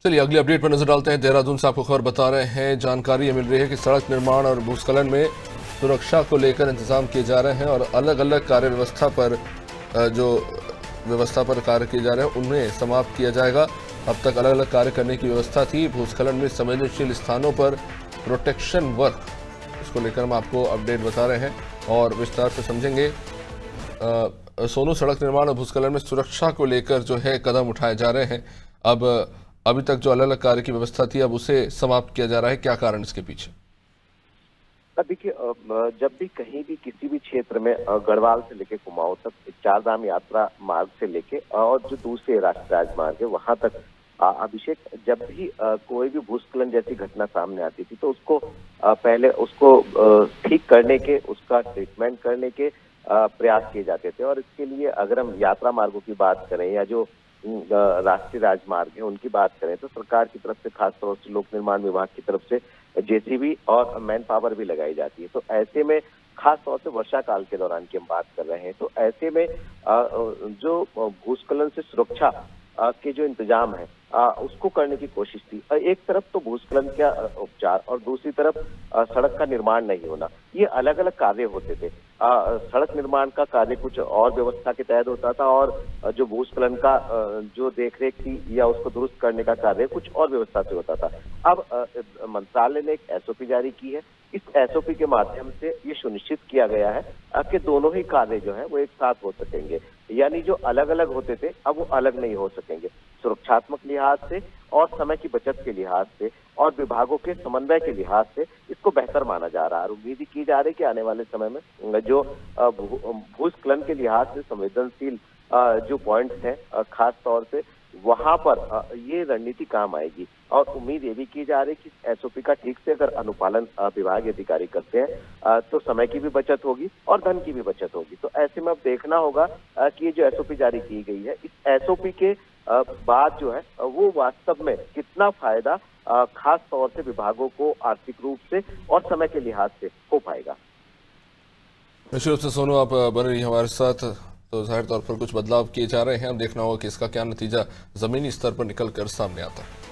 चलिए अगली अपडेट पर नजर डालते हैं। देहरादून से आपको खबर बता रहे हैं, जानकारी मिल रही है कि सड़क निर्माण और भूस्खलन में सुरक्षा को लेकर इंतजाम किए जा रहे हैं और अलग अलग कार्य व्यवस्था पर जो व्यवस्था पर कार्य किए जा रहे हैं उन्हें समाप्त किया जाएगा। अब तक अलग अलग कार्य करने की व्यवस्था थी। भूस्खलन में संवेदनशील स्थानों पर प्रोटेक्शन वर्क, इसको लेकर हम आपको अपडेट बता रहे हैं और विस्तार से समझेंगे। सोनू, सड़क निर्माण और भूस्खलन में सुरक्षा को लेकर जो है कदम उठाए जा रहे हैं। अब अभी तक जो अलग अलग कार्य की व्यवस्था थी अब उसे समाप्त किया जा रहा है, क्या कारण इसके पीछे? देखिए, जब भी कहीं भी किसी भी क्षेत्र में गढ़वाल से लेके कुमाऊं तक, चारधाम यात्रा मार्ग से लेके और जो दूसरे राष्ट्रीय राजमार्ग है वहां तक, अभिषेक, जब भी कोई भी भूस्खलन जैसी घटना सामने आती थी तो उसको पहले उसको ठीक करने के, उसका ट्रीटमेंट करने के प्रयास किए जाते थे। और इसके लिए अगर हम यात्रा मार्गों की बात करें या जो राष्ट्रीय राजमार्ग है उनकी बात करें तो सरकार की तरफ से, खासतौर से लोक निर्माण विभाग की तरफ से जेसीबी और मैन पावर भी लगाई जाती है। तो ऐसे में खास तौर से वर्षा काल के दौरान की हम बात कर रहे हैं, तो ऐसे में जो भूस्खलन से सुरक्षा के जो इंतजाम है उसको करने की कोशिश थी। एक तरफ तो भूस्खलन का उपचार और दूसरी तरफ सड़क का निर्माण नहीं होना, ये अलग अलग कार्य होते थे। सड़क निर्माण का कार्य कुछ और व्यवस्था के तहत होता था और जो भूस्खलन का जो देखरेख थी या उसको दुरुस्त करने का कार्य कुछ और व्यवस्था से होता था। अब मंत्रालय ने एक एसओपी जारी की है। इस एसओपी के माध्यम से ये सुनिश्चित किया गया है कि दोनों ही कार्य जो है वो एक साथ हो सकेंगे, यानी जो अलग अलग होते थे अब वो अलग नहीं हो सकेंगे। सुरक्षात्मक लिहाज से और समय की बचत के लिहाज से और विभागों के समन्वय के लिहाज से इसको बेहतर माना जा रहा है। और उम्मीद की जा रही है कि आने वाले समय में जो भूस्खलन के लिहाज से संवेदनशील जो पॉइंट्स हैं, खास तौर से वहां पर ये रणनीति काम आएगी। और उम्मीद ये भी की जा रही है कि एसओपी का ठीक से अगर अनुपालन विभाग अधिकारी करते हैं तो समय की भी बचत होगी और धन की भी बचत होगी। तो ऐसे में अब देखना होगा कि ये जो एसओपी जारी की गई है, इस एसओपी के बाद जो है वो वास्तव में कितना फायदा खास तौर से विभागों को आर्थिक रूप से और समय के लिहाज से हो पाएगा। निश्चित रूप से सोनू, आप बने रहिए हमारे साथ। तो जाहिर तौर पर कुछ बदलाव किए जा रहे हैं, अब देखना होगा कि इसका क्या नतीजा जमीनी स्तर पर निकल कर सामने आता है।